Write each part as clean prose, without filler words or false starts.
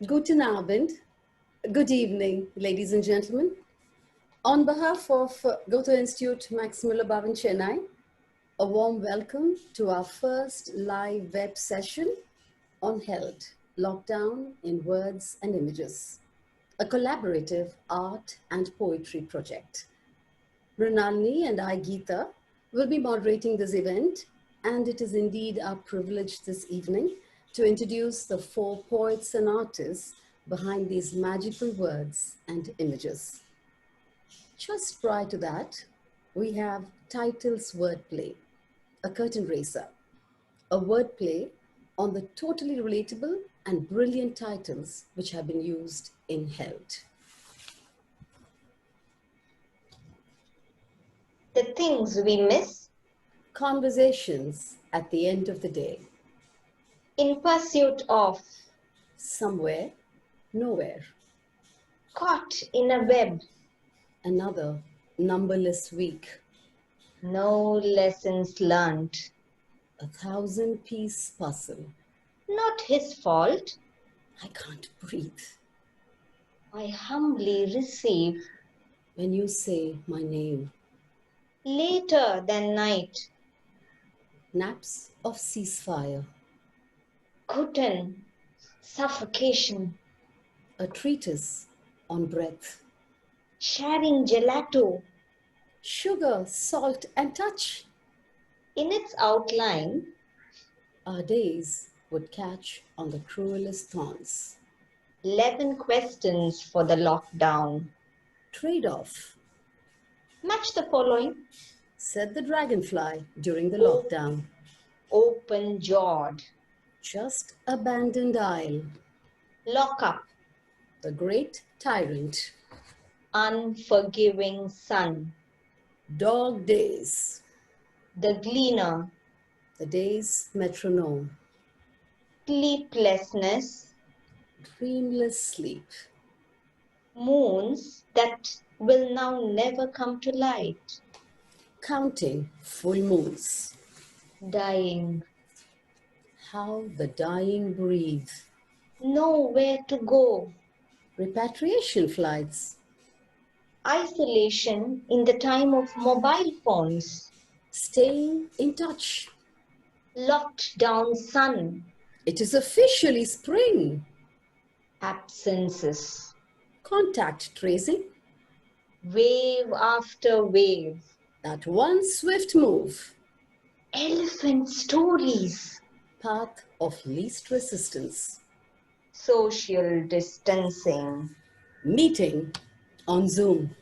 Guten Abend, good evening, ladies and gentlemen. On behalf of Goethe-Institut Max Müller-Bau in Chennai, a warm welcome to our first live web session on health, lockdown in words and images, a collaborative art and poetry project. Mrinalini and I, Geeta, will be moderating this event, and it is indeed our privilege this evening to introduce the 4 poets and artists behind these magical words and images. Just prior to that, we have Titles Wordplay, a curtain raiser, a wordplay on the totally relatable and brilliant titles which have been used in health. The things we miss. Conversations at the end of the day. In pursuit of. Somewhere, nowhere. Caught in a web. Another numberless week. No lessons learned. A 1,000-piece puzzle. Not his fault. I can't breathe. I humbly receive. When you say my name. Later than night. Naps of ceasefire. Curtain. Suffocation. A treatise on breath. Sharing gelato. Sugar, salt, and touch. In its outline, our days would catch on the cruelest thorns. 11 questions for the lockdown. Trade-off. Match the following. Said the dragonfly during the lockdown. Open-jawed. Just abandoned isle. Lock up. The great tyrant. Unforgiving sun. Dog days. The gleaner. The day's metronome. Sleeplessness. Dreamless sleep. Moons that will now never come to light. Counting full moons. Dying. How the dying breathe. Nowhere to go. Repatriation flights. Isolation in the time of mobile phones. Staying in touch. Locked down sun. It is officially spring. Absences. Contact tracing. Wave after wave. That one swift move. Elephant stories. Path of least resistance. Social distancing. Meeting on Zoom.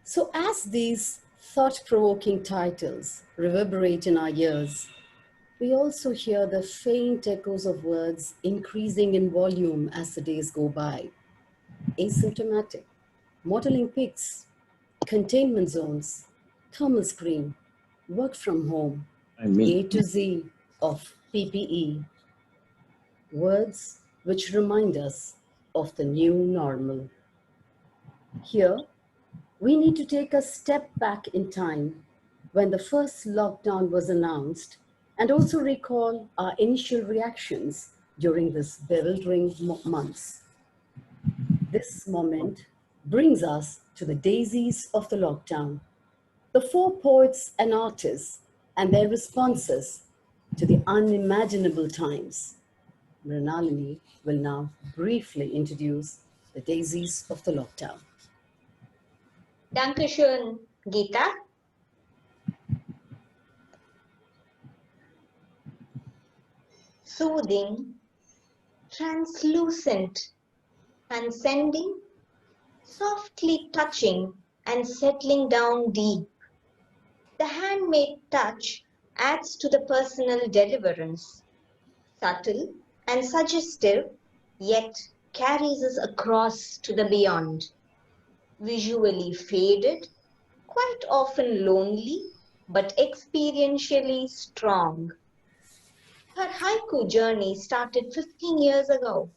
So as these thought-provoking titles reverberate in our ears, we also hear the faint echoes of words increasing in volume as the days go by. Asymptomatic, modeling pigs, containment zones, thermal screen, work from home, A to Z of PPE. Words which remind us of the new normal. Here, we need to take a step back in time when the first lockdown was announced and also recall our initial reactions during this bewildering months. This moment brings us to the daisies of the lockdown, the 4 poets and artists and their responses to the unimaginable times. Mrinalini will now briefly introduce the daisies of the lockdown. Dankeschön, Geeta. Soothing, translucent, transcending, softly touching and settling down deep. The handmade touch adds to the personal deliverance, subtle and suggestive, yet carries us across to the beyond. Visually faded, quite often lonely, but experientially strong. Her haiku journey started 15 years ago.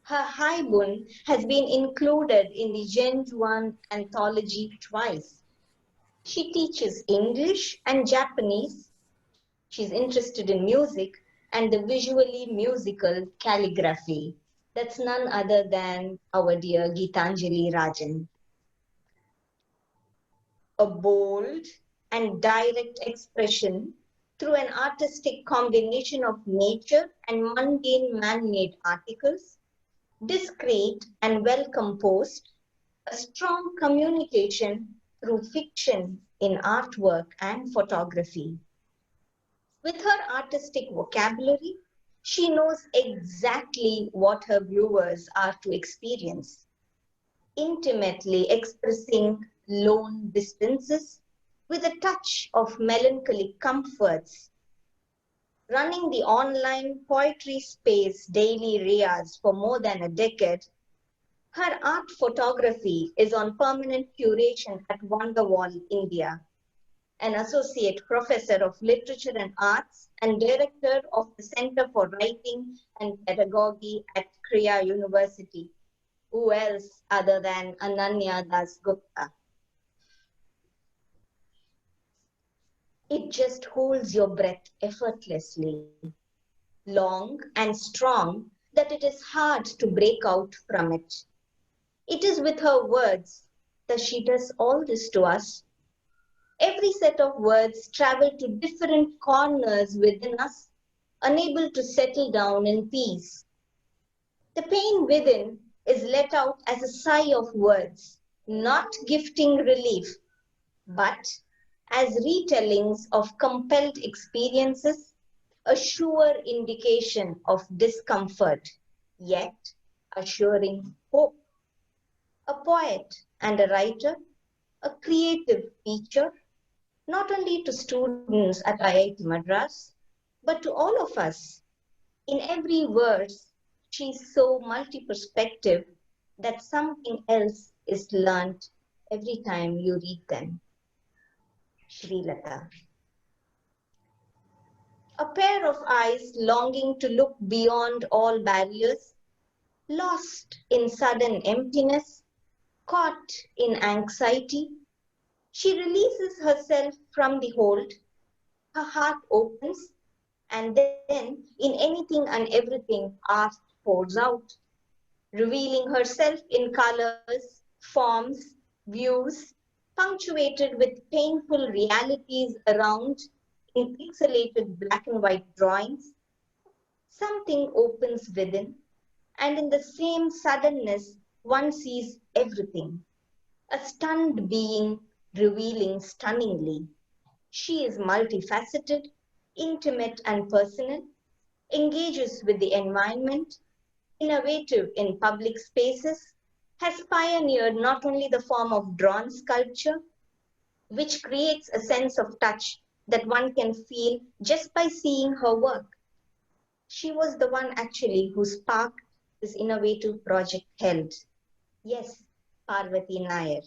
Her haibun has been included in the Gen Juan anthology twice. She teaches English and Japanese. She's interested in music and the visually musical calligraphy. That's none other than our dear Geetanjali Rajan. A bold and direct expression through an artistic combination of nature and mundane man-made articles, discreet and well composed, a strong communication through fiction in artwork and photography. With her artistic vocabulary, she knows exactly what her viewers are to experience, intimately expressing lone distances with a touch of melancholic comforts. Running the online poetry space Daily Riyaz for more than a decade, her art photography is on permanent curation at Wonderwall, India. An associate professor of literature and arts and director of the Center for Writing and Pedagogy at Kriya University. Who else other than Ananya Das Gupta? It just holds your breath effortlessly, long and strong that it is hard to break out from it. It is with her words that she does all this to us. Every set of words travel to different corners within us, unable to settle down in peace. The pain within is let out as a sigh of words, not gifting relief, but as retellings of compelled experiences, a sure indication of discomfort, yet assuring hope. A poet and a writer, a creative teacher, not only to students at IIT Madras, but to all of us. In every verse, she's so multi-perspective that something else is learnt every time you read them. Srilata. A pair of eyes longing to look beyond all barriers, lost in sudden emptiness, caught in anxiety. She releases herself from the hold, her heart opens, and then in anything and everything, art pours out, revealing herself in colors, forms, views, punctuated with painful realities around in pixelated black and white drawings. Something opens within, and in the same suddenness, one sees everything. A stunned being revealing stunningly. She is multifaceted, intimate and personal, engages with the environment, innovative in public spaces, has pioneered not only the form of drawn sculpture, which creates a sense of touch that one can feel just by seeing her work. She was the one actually who sparked this innovative project held. Yes, Parvati Nair.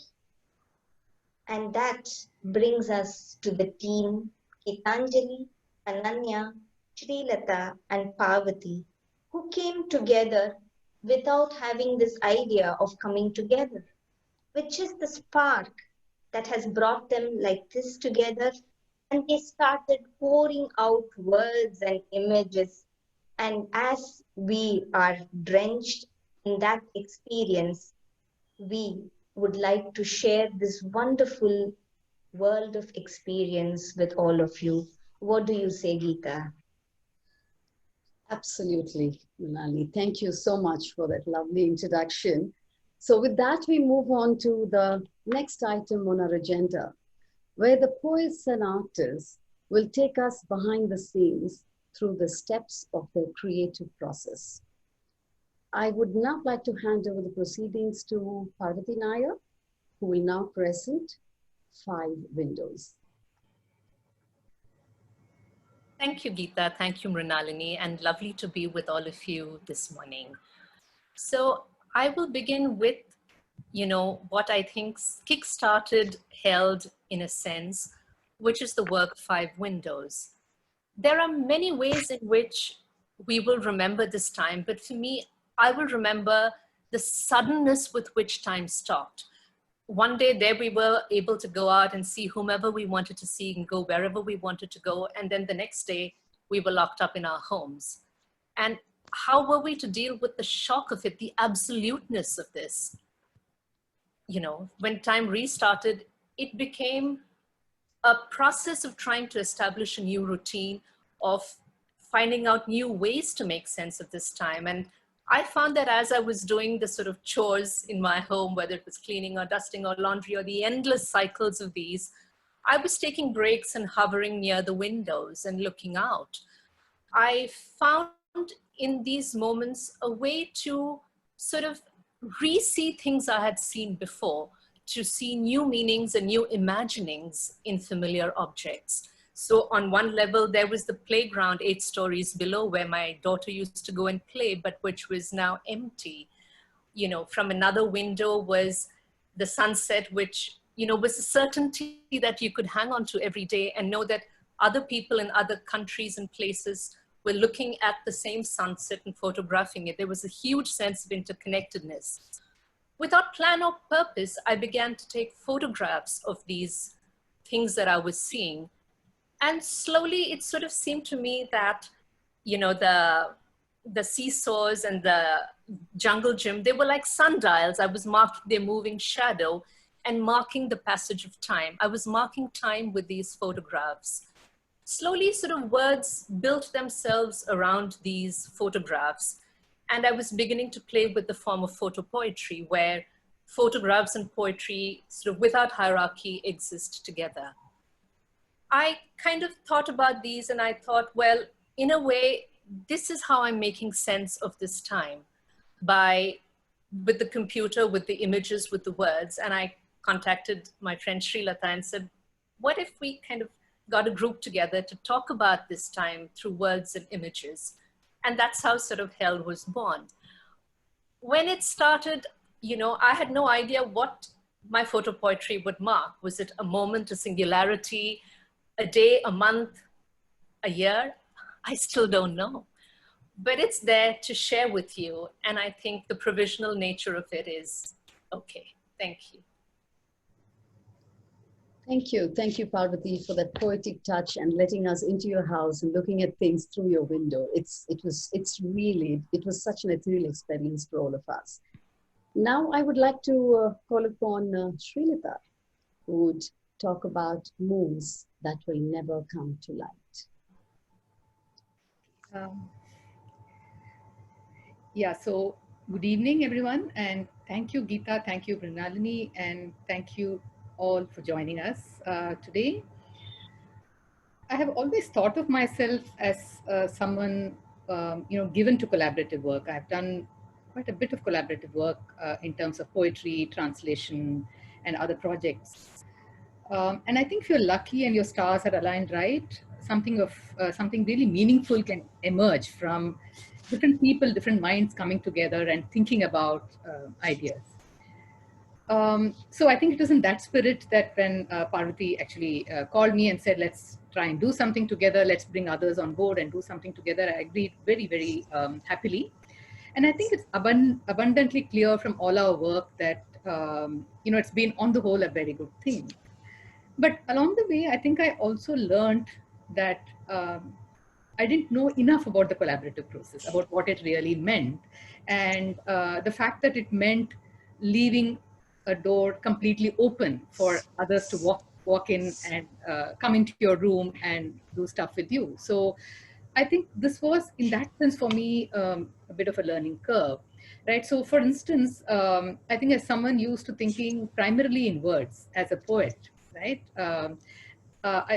And that brings us to the team Gitanjali, Ananya, Srilata, and Parvati, who came together without having this idea of coming together, with just the spark that has brought them like this together. And they started pouring out words and images. And as we are drenched in that experience, we would like to share this wonderful world of experience with all of you. What do you say, Geeta? Absolutely, Manali. Thank you so much for that lovely introduction. So, with that, we move on to the next item on our agenda, where the poets and artists will take us behind the scenes through the steps of their creative process. I would now like to hand over the proceedings to Parvati Nair, who will now present Five Windows. Thank you, Geeta. Thank you, Mrinalini, and lovely to be with all of you this morning. So I will begin with, what I think kick-started, held in a sense, which is the work Five Windows. There are many ways in which we will remember this time, but for me, I will remember the suddenness with which time stopped. One day there we were able to go out and see whomever we wanted to see and go wherever we wanted to go. And then the next day we were locked up in our homes. And how were we to deal with the shock of it, the absoluteness of this? When time restarted, it became a process of trying to establish a new routine, of finding out new ways to make sense of this time. And I found that as I was doing the sort of chores in my home, whether it was cleaning or dusting or laundry or the endless cycles of these, I was taking breaks and hovering near the windows and looking out. I found in these moments a way to sort of re-see things I had seen before, to see new meanings and new imaginings in familiar objects. So on one level, there was the playground 8 stories below where my daughter used to go and play, but which was now empty. From another window was the sunset, which, was a certainty that you could hang on to every day and know that other people in other countries and places were looking at the same sunset and photographing it. There was a huge sense of interconnectedness. Without plan or purpose, I began to take photographs of these things that I was seeing. And slowly it sort of seemed to me that, the seesaws and the jungle gym, they were like sundials. I was marking their moving shadow and marking the passage of time. I was marking time with these photographs. Slowly sort of words built themselves around these photographs. And I was beginning to play with the form of photo poetry, where photographs and poetry sort of without hierarchy exist together. I kind of thought about these and I thought, well, in a way, this is how I'm making sense of this time, with the computer, with the images, with the words. And I contacted my friend Srilata and said, what if we kind of got a group together to talk about this time through words and images? And that's how sort of Hell was born. When it started, I had no idea what my photo poetry would mark. Was it a moment, a singularity, a day, a month, a year? I still don't know. But it's there to share with you. And I think the provisional nature of it is okay. Thank you. Thank you. Thank you, Parvati, for that poetic touch and letting us into your house and looking at things through your window. It was such an ethereal experience for all of us. Now I would like to call upon Srilata, who would talk about moons that will never come to light. So good evening, everyone, and thank you, Geeta, thank you, Mrinalini, and thank you all for joining us today. I have always thought of myself as someone, given to collaborative work. I've done quite a bit of collaborative work in terms of poetry, translation, and other projects. And I think if you're lucky and your stars are aligned right, something really meaningful can emerge from different people, different minds coming together and thinking about ideas. So I think it was in that spirit that when Parvati actually called me and said, let's try and do something together, let's bring others on board and do something together, I agreed very, very happily. And I think it's abundantly clear from all our work that, it's been on the whole a very good thing. But along the way, I think I also learned that I didn't know enough about the collaborative process, about what it really meant. And the fact that it meant leaving a door completely open for others to walk in and come into your room and do stuff with you. So I think this was, in that sense, for me, a bit of a learning curve, right? So, for instance, I think as someone used to thinking primarily in words as a poet, right?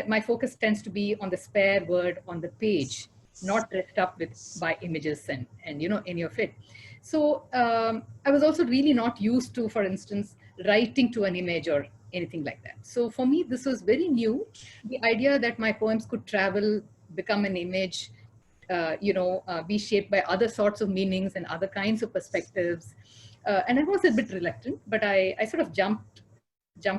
My focus tends to be on the spare word on the page, not dressed up with by images and any of it. So I was also really not used to, for instance, writing to an image or anything like that. So for me, this was very new. The idea that my poems could travel, become an image, be shaped by other sorts of meanings and other kinds of perspectives. And I was a bit reluctant, but I sort of jumped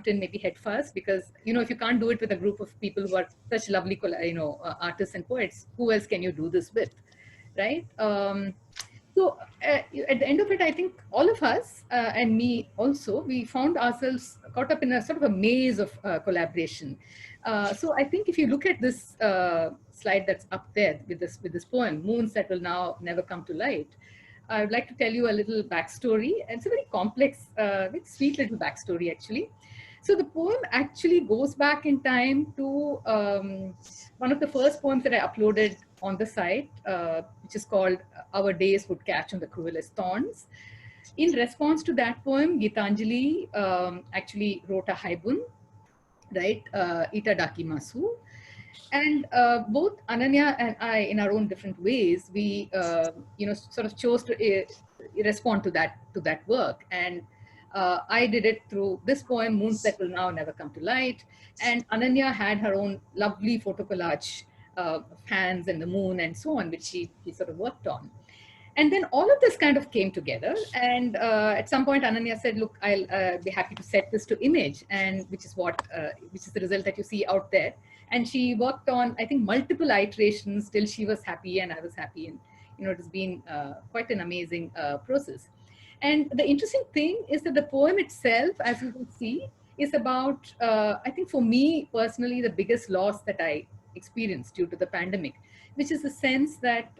in maybe head first, because if you can't do it with a group of people who are such lovely artists and poets, who else can you do this with, right? So at the end of it, I think all of us and me also, we found ourselves caught up in a sort of a maze of collaboration. So I think if you look at this slide that's up there with this poem, Moons That Will Now Never Come to Light, I would like to tell you a little backstory. And it's a very complex, very sweet little backstory, actually. So the poem actually goes back in time to one of the first poems that I uploaded on the site, which is called Our Days Would Catch on the Cruelest Thorns. In response to that poem, Gitanjali actually wrote a haibun, right, Itadaki Masu. And both Ananya and I, in our own different ways, we sort of chose to respond to that work. And I did it through this poem, Moons That Will Now Never Come to Light. And Ananya had her own lovely photo collage of hands and the moon and so on, which she sort of worked on. And then all of this kind of came together. And at some point, Ananya said, look, I'll be happy to set this to image, and which is the result that you see out there. And she worked on, I think, multiple iterations till she was happy and I was happy. And, it has been quite an amazing process. And the interesting thing is that the poem itself, as you will see, is about, I think for me personally, the biggest loss that I experienced due to the pandemic, which is the sense that,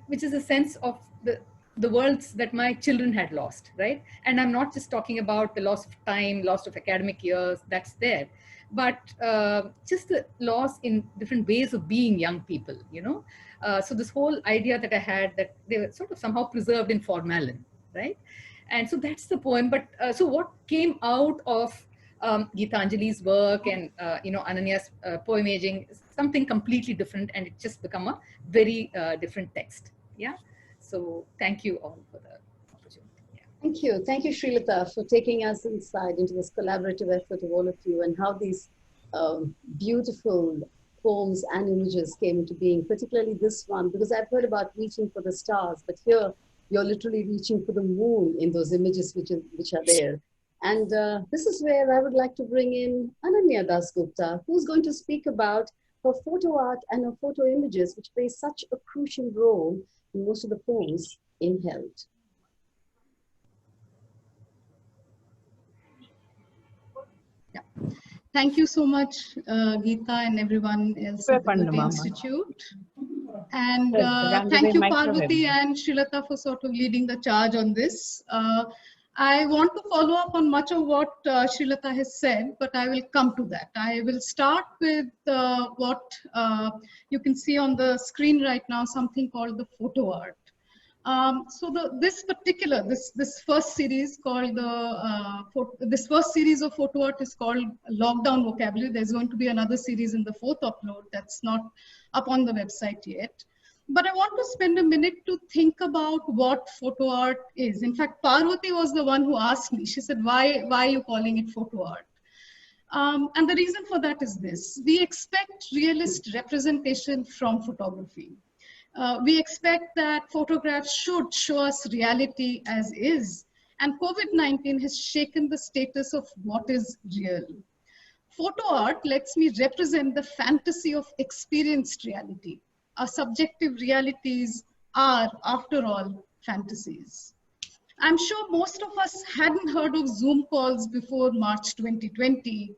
which is a sense of the worlds that my children had lost, right? And I'm not just talking about the loss of time, loss of academic years, that's there, but just the loss in different ways of being young people, so this whole idea that I had, that they were sort of somehow preserved in formalin, right? And so that's the poem. But so what came out of Gitanjali's work and Ananya's poemaging is something completely different, and it just become a very different text. Yeah. So thank you all for the opportunity. Yeah. Thank you, Srilata, for taking us inside into this collaborative effort of all of you, and how these beautiful poems and images came into being, particularly this one, because I've heard about reaching for the stars, but here you're literally reaching for the moon in those images which are there. And this is where I would like to bring in Ananya Dasgupta, who's going to speak about her photo art and her photo images, which play such a crucial role in most of the poems in Held. Yeah. Thank you so much, Geeta and everyone else at the Goethe-Institut. And thank you, Parvati and Srilata, for sort of leading the charge on this. I want to follow up on much of what Srilata has said, but I will come to that. I will start with what you can see on the screen right now, something called the photo art. So this first series called this first series of photo art is called Lockdown Vocabulary. There's going to be another series in the fourth upload that's not up on the website yet. But I want to spend a minute to think about what photo art is. In fact, Parvati was the one who asked me. She said, why are you calling it photo art? And the reason for that is this. We expect realist representation from photography. We expect that photographs should show us reality as is. And COVID-19 has shaken the status of what is real. Photo art lets me represent the fantasy of experienced reality. Our subjective realities are, after all, fantasies. I'm sure most of us hadn't heard of Zoom calls before March 2020,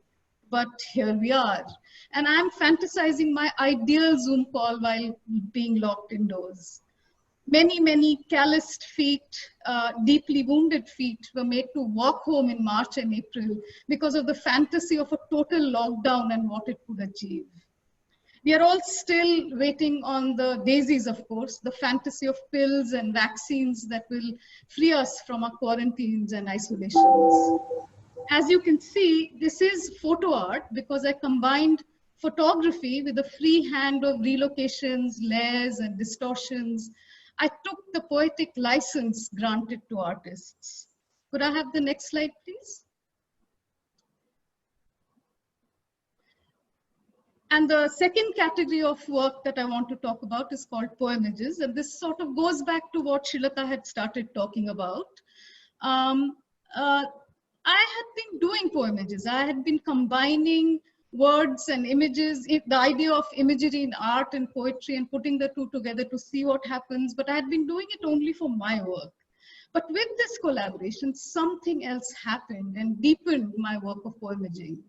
but here we are. And I'm fantasizing my ideal Zoom call while being locked indoors. Many, many calloused feet, deeply wounded feet were made to walk home in March and April because of the fantasy of a total lockdown and what it could achieve. We are all still waiting on the daisies, of course, the fantasy of pills and vaccines that will free us from our quarantines and isolations. As you can see, this is photo art because I combined photography with a free hand of relocations, layers, and distortions. I took the poetic license granted to artists. Could I have the next slide, please? And the second category of work that I want to talk about is called poemages. And this sort of goes back to what Shrilata had started talking about. Um, uh, I had been doing poemages. I had been combining words and images, the idea of imagery in art and poetry, and putting the two together to see what happens. But I had been doing it only for my work. But with this collaboration, something else happened and deepened my work of poemaging.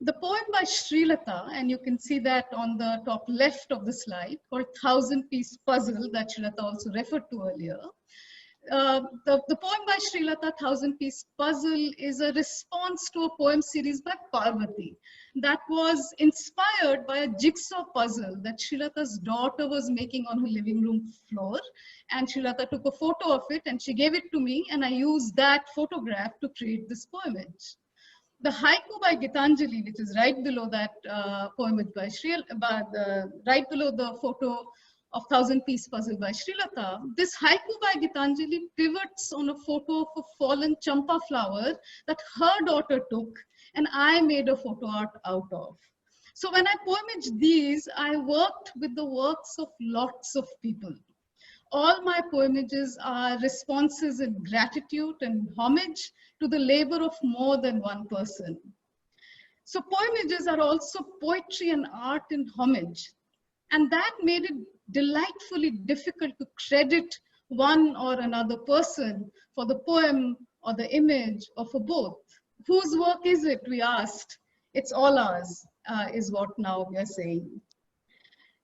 The poem by Shrilata, and you can see that on the top left of the slide, called Thousand-Piece Puzzle, that Shrilata also referred to earlier. The poem by Shrilata, Thousand-Piece Puzzle, is a response to a poem series by Parvati that was inspired by a jigsaw puzzle that Shrilata's daughter was making on her living room floor. And Shrilata took a photo of it and she gave it to me, and I used that photograph to create this poemage. The haiku by Gitanjali, which is right below that poemage by Shrilata, right below the photo of Thousand-Piece Puzzle by Shrilata, this haiku by Gitanjali pivots on a photo of a fallen champa flower that her daughter took, and I made a photo art out of. So when I poemaged these, I worked with the works of lots of people. All my poemages are responses in gratitude and homage to the labor of more than one person. So poemages are also poetry and art in homage. And that made it delightfully difficult to credit one or another person for the poem or the image or for both. Whose work is it, we asked. It's all ours, is what now we are saying.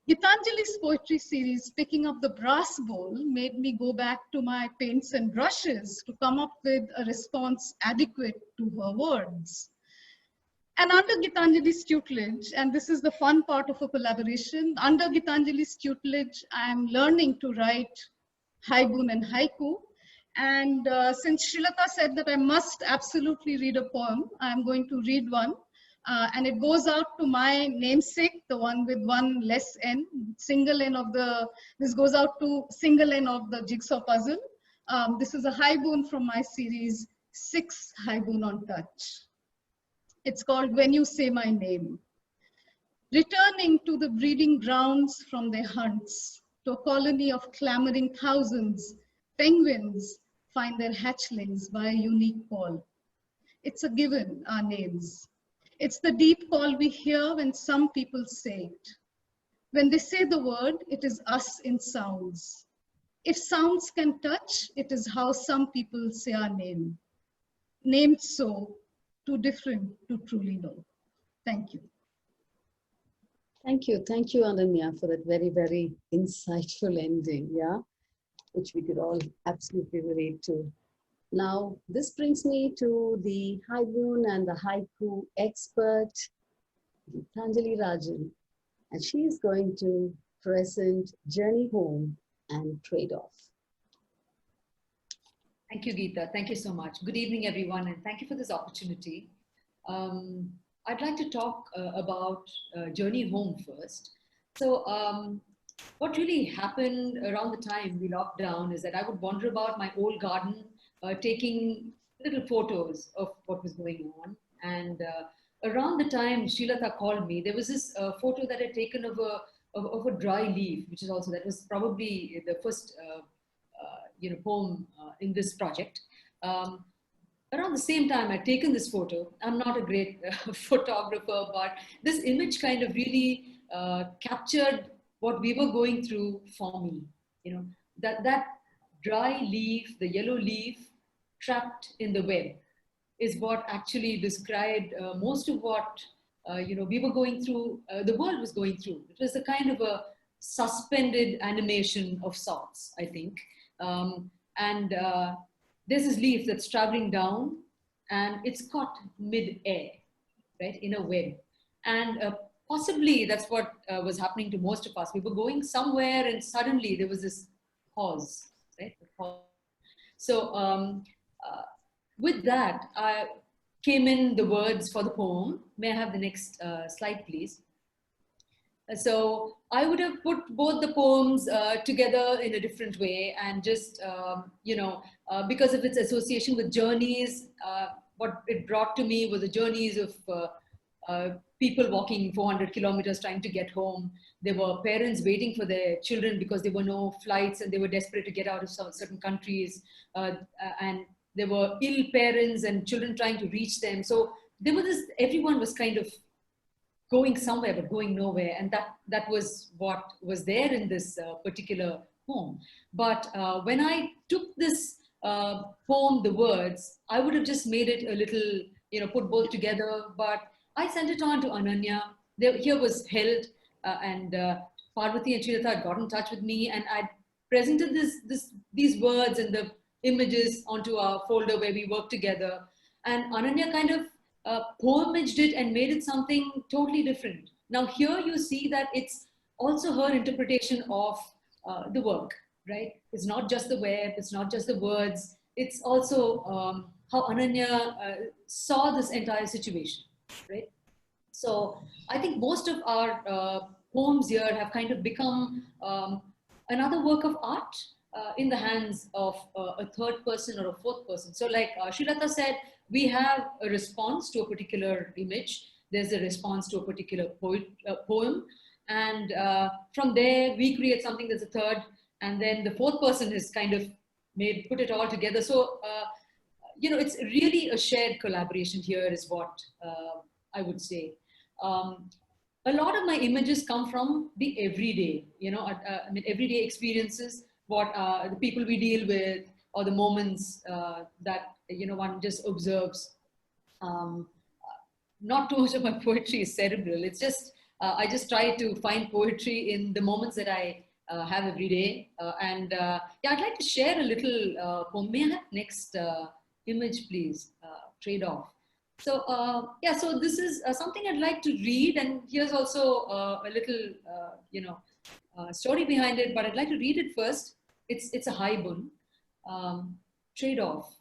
Gitanjali's poetry series, Picking Up the Brass Bowl, made me go back to my paints and brushes to come up with a response adequate to her words. And under Gitanjali's tutelage, and this is the fun part of a collaboration, under Gitanjali's tutelage, I'm learning to write haibun and haiku. And since Shrilata said that I must absolutely read a poem, I'm going to read one. And it goes out to my namesake, the one with one less N, single N of the, this goes out to single N of the jigsaw puzzle. This is a haibun from my series, 6 Haibun on Touch. It's called When You Say My Name. Returning to the breeding grounds from their hunts, to a colony of clamoring thousands, penguins find their hatchlings by a unique call. It's a given, our names. It's the deep call we hear when some people say it. When they say the word, it is us in sounds. If sounds can touch, it is how some people say our name. Named so, too different to truly know. Thank you. Thank you, Ananya, for that very, very insightful ending, yeah, which we could all absolutely relate to. Now, this brings me to the haibun and the haiku expert, Gitanjali Rajan, and she is going to present Journey Home and Trade-Off. Thank you, Geeta. Thank you so much. Good evening, everyone, and thank you for this opportunity. I'd like to talk about Journey Home first. So what really happened around the time we locked down is that I would wander about my old garden, taking little photos of what was going on. And around the time Shrilata called me, there was this photo that I'd taken of a dry leaf, which is also, that was probably the first poem in this project. Around the same time, I'd taken this photo. I'm not a great photographer, but this image kind of really captured what we were going through for me. You know, that dry leaf, the yellow leaf, trapped in the web, is what actually described most of what we were going through, the world was going through. It was a kind of a suspended animation of sorts, I think. There's this leaf that's traveling down, and it's caught mid-air, right, in a web. And possibly that's what was happening to most of us. We were going somewhere and suddenly there was this pause, right? So with that, came in the words for the poem. May I have the next slide, please? So I would have put both the poems together in a different way, and just, because of its association with journeys, what it brought to me was the journeys of people walking 400 kilometers trying to get home. There were parents waiting for their children because there were no flights and they were desperate to get out of certain countries. And there were ill parents and children trying to reach them. So there was this, everyone was kind of going somewhere but going nowhere, and that was what was there in this particular poem. But when I took this poem, the words, I would have just made it a little, put both together, but I sent it on to Ananya. Here was held, and Parvati and Srilata had got in touch with me, and I presented these words and the images onto our folder where we worked together, and Ananya kind of poemaged it and made it something totally different. Now here you see that it's also her interpretation of the work, right? It's not just the web, it's not just the words, it's also how Ananya saw this entire situation, right? So I think most of our poems here have kind of become another work of art in the hands of a third person or a fourth person. So like Srilata said, we have a response to a particular image. There's a response to a particular poem. And from there, we create something that's a third. And then the fourth person has kind of put it all together. So, it's really a shared collaboration here is what I would say. A lot of my images come from the everyday, everyday experiences, what the people we deal with, or the moments that, one just observes. Not too much of my poetry is cerebral. It's just, I just try to find poetry in the moments that I have every day. Yeah, I'd like to share a little poem. May I have next image, please? Trade off. So, yeah, so this is something I'd like to read, and here's also a little, story behind it, but I'd like to read it first. It's a haibun. Trade off.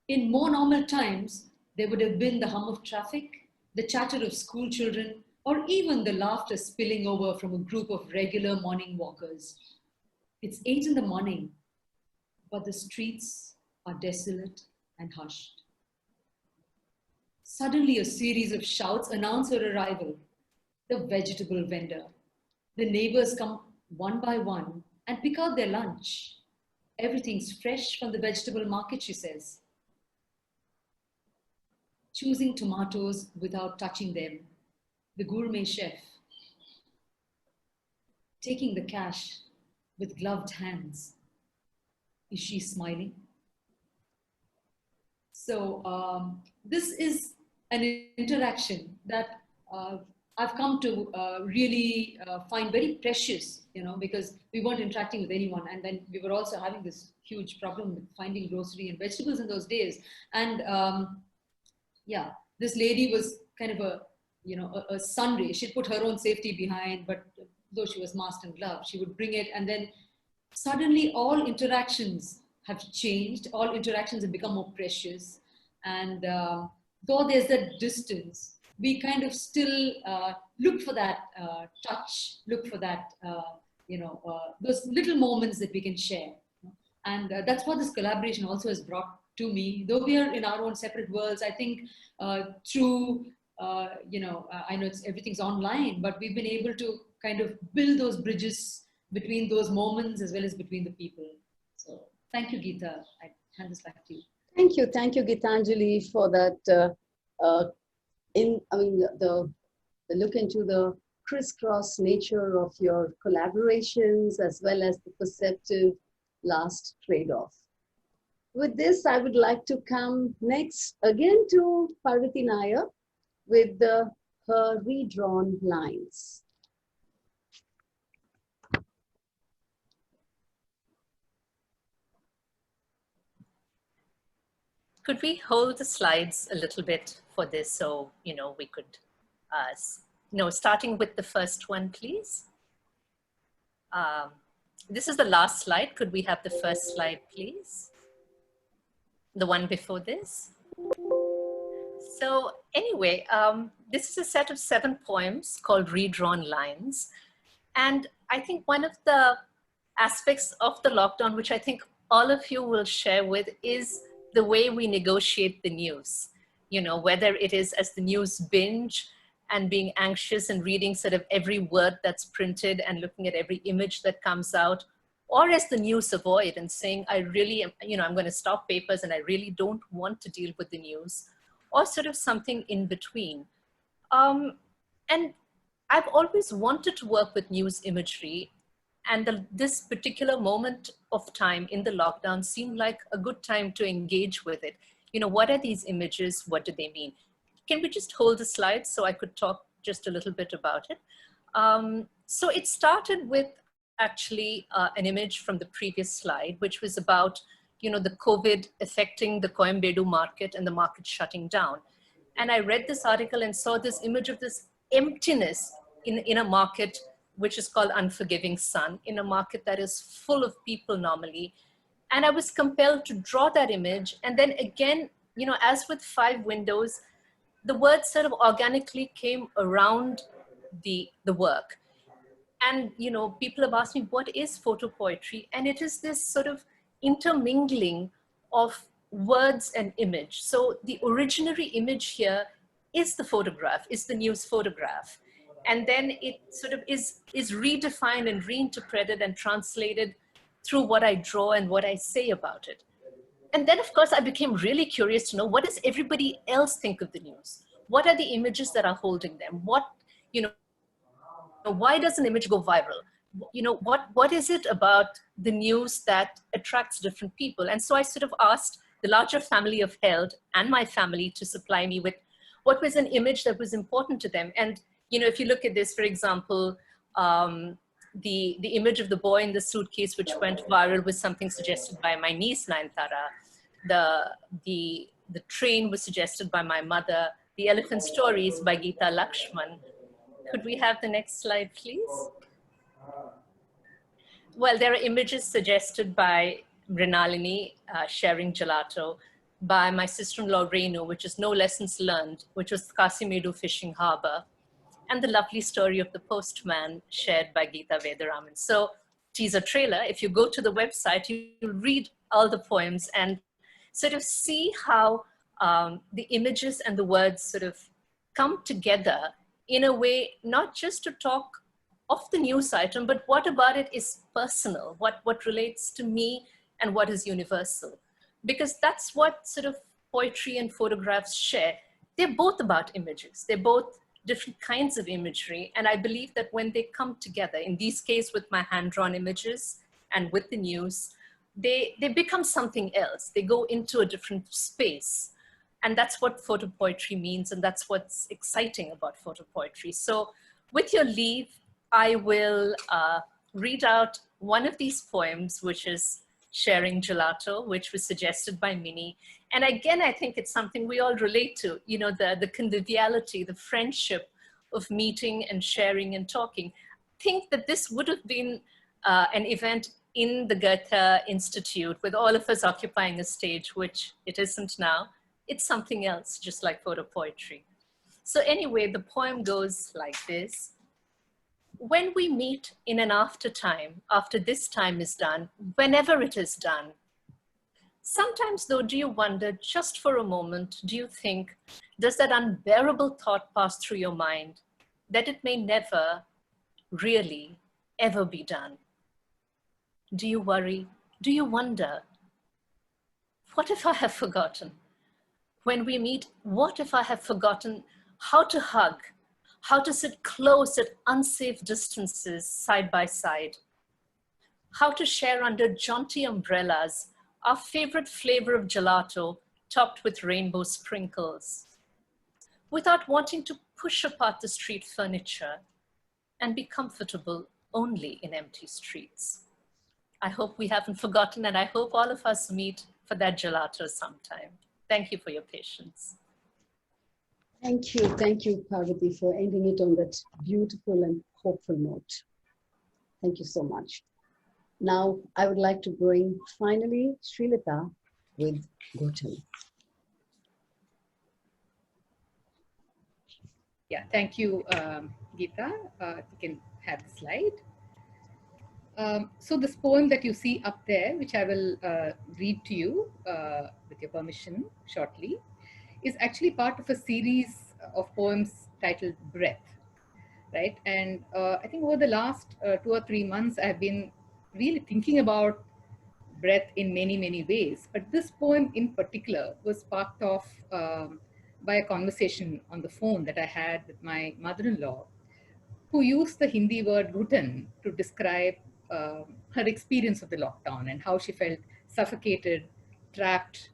In more normal times, there would have been the hum of traffic, the chatter of school children, or even the laughter spilling over from a group of regular morning walkers. It's 8 in the morning, but the streets are desolate and hushed. Suddenly, a series of shouts announce her arrival. The vegetable vendor. The neighbors come one by one and pick out their lunch. Everything's fresh from the vegetable market, she says. Choosing tomatoes without touching them. The gourmet chef. Taking the cash with gloved hands. Is she smiling? So this is an interaction that I've come to really find very precious, because we weren't interacting with anyone. And then we were also having this huge problem with finding grocery and vegetables in those days. And yeah, this lady was kind of a sunray. She'd put her own safety behind, but though she was masked and gloved, she would bring it. And then suddenly all interactions have changed. All interactions have become more precious. And though there's that distance, we kind of still look for that touch, look for that, those little moments that we can share. And that's what this collaboration also has brought to me. Though we are in our own separate worlds, I think through, I know everything's online, but we've been able to kind of build those bridges between those moments as well as between the people. So thank you, Geeta. I hand this back to you. Thank you, Geetanjali, for that. The look into the crisscross nature of your collaborations as well as the perceptive last trade-off. With this, I would like to come next again to Parvati Nair with her redrawn lines. Could we hold the slides a little bit for this so, we could No, starting with the first one, please. This is the last slide. Could we have the first slide, please? The one before this. So anyway, this is a set of 7 poems called Redrawn Lines. And I think one of the aspects of the lockdown, which I think all of you will share with, is the way we negotiate the news. You know, whether it is as the news binge and being anxious and reading sort of every word that's printed and looking at every image that comes out, or as the news avoid and saying, I really am, you know, I'm going to stop papers and I really don't want to deal with the news, or sort of something in between. And I've always wanted to work with news imagery, and this particular moment of time in the lockdown seemed like a good time to engage with it. You know, what are these images? What do they mean? Can we just hold the slide so I could talk just a little bit about it? So it started with actually an image from the previous slide, which was about, you know, the COVID affecting the Coimbatore market and the market shutting down. And I read this article and saw this image of this emptiness in a market which is called Unforgiving Sun, in a market that is full of people normally. And I was compelled to draw that image. And then again, you know, as with 5 windows, the words sort of organically came around the work. And, you know, people have asked me, what is photo poetry? And it is this sort of intermingling of words and image. So the originary image here is the photograph, is the news photograph. And then it sort of is redefined and reinterpreted and translated through what I draw and what I say about it. And then, of course, I became really curious to know, what does everybody else think of the news? What are the images that are holding them? What, you know, why does an image go viral? You know, what is it about the news that attracts different people? And so I sort of asked the larger family of Held and my family to supply me with what was an image that was important to them. And, you know, if you look at this, for example, the image of the boy in the suitcase, which went viral, was something suggested by my niece, Naintara. The train was suggested by my mother. The elephant stories by Geeta Lakshman. Could we have the next slide, please? Well, there are images suggested by Mrinalini, sharing gelato, by my sister-in-law Renu, which is No Lessons Learned, which was Kasimedu Fishing Harbor, and the lovely story of the postman, shared by Geeta Vedaraman. So, teaser trailer, if you go to the website, you'll read all the poems and sort of see how the images and the words sort of come together in a way, not just to talk of the news item, but what about it is personal, what relates to me and what is universal. Because that's what sort of poetry and photographs share. They're both about images. They're both different kinds of imagery. And I believe that when they come together, in this case with my hand-drawn images and with the news, they become something else. They go into a different space. And that's what photo poetry means. And that's what's exciting about photo poetry. So with your leave, I will read out one of these poems, which is Sharing Gelato, which was suggested by Minnie. And again, I think it's something we all relate to, you know, the conviviality, the friendship of meeting and sharing and talking. I think that this would have been an event in the Goethe-Institut with all of us occupying a stage, which it isn't now. It's something else, just like photo poetry. So anyway, the poem goes like this. When we meet in an after time, after this time is done, whenever it is done, sometimes though, do you wonder, just for a moment, do you think, does that unbearable thought pass through your mind that it may never really ever be done? Do you worry? Do you wonder? What if I have forgotten? When we meet, what if I have forgotten how to hug, how to sit close at unsafe distances side by side, how to share under jaunty umbrellas our favorite flavor of gelato topped with rainbow sprinkles, without wanting to push apart the street furniture and be comfortable only in empty streets. I hope we haven't forgotten, and I hope all of us meet for that gelato sometime. Thank you for your patience. Thank you, Parvati, for ending it on that beautiful and hopeful note. Thank you so much. Now, I would like to bring finally Srilata with Goethe. Yeah, thank you, Geeta. If you can have the slide. So this poem that you see up there, which I will read to you with your permission shortly, is actually part of a series of poems titled Breath, right? And I think over the last 2 or 3 months, I've been really thinking about breath in many, many ways. But this poem in particular was sparked off by a conversation on the phone that I had with my mother-in-law, who used the Hindi word "ghutan" to describe her experience of the lockdown and how she felt suffocated, trapped,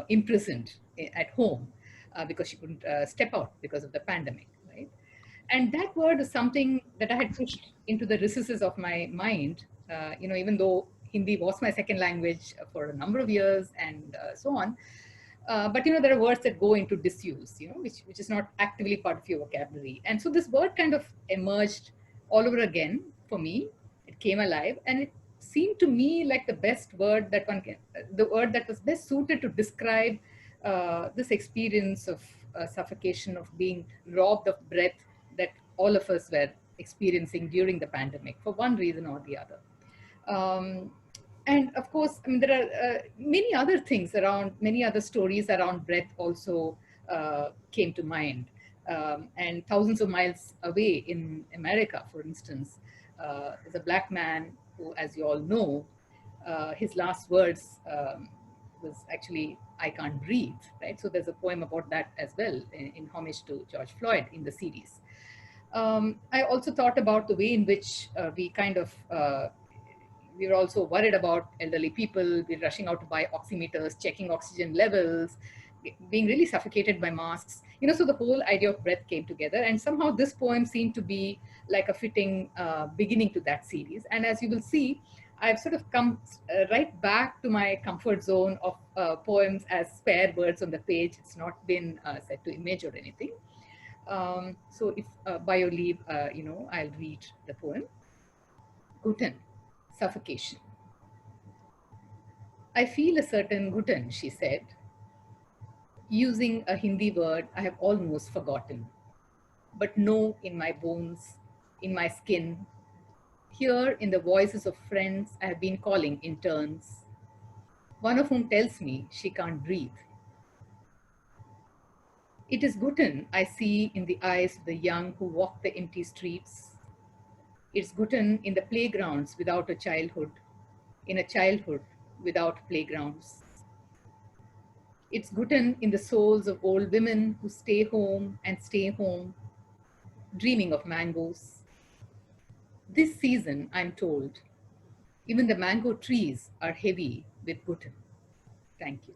imprisoned at home because she couldn't step out because of the pandemic, right? And that word is something that I had pushed into the recesses of my mind, even though Hindi was my second language for a number of years and so on. But there are words that go into disuse, which is not actively part of your vocabulary. And so this word kind of emerged all over again for me. It came alive, and it seemed to me like the best word that the word that was best suited to describe this experience of suffocation, of being robbed of breath that all of us were experiencing during the pandemic for one reason or the other. And of course, I mean, there are many other things around, many other stories around breath also came to mind. And thousands of miles away in America, for instance, there's a black man who, as you all know, his last words was actually, "I can't breathe," right? So there's a poem about that as well in homage to George Floyd in the series. I also thought about the way in which we were also worried about elderly people. We're rushing out to buy oximeters, checking oxygen levels, being really suffocated by masks. So the whole idea of breath came together, and somehow this poem seemed to be like a fitting beginning to that series. And as you will see, I've sort of come right back to my comfort zone of poems as spare words on the page. It's not been set to image or anything. So if by your leave, I'll read the poem. Guten, suffocation. "I feel a certain guten," she said, using a Hindi word I have almost forgotten. But no, in my bones, in my skin, here in the voices of friends I have been calling in turns, one of whom tells me she can't breathe. It is guten I see in the eyes of the young who walk the empty streets. It's guten in the playgrounds without a childhood, in a childhood without playgrounds. It's guten in the souls of old women who stay home and stay home, dreaming of mangoes. This season, I'm told, even the mango trees are heavy with guten. Thank you.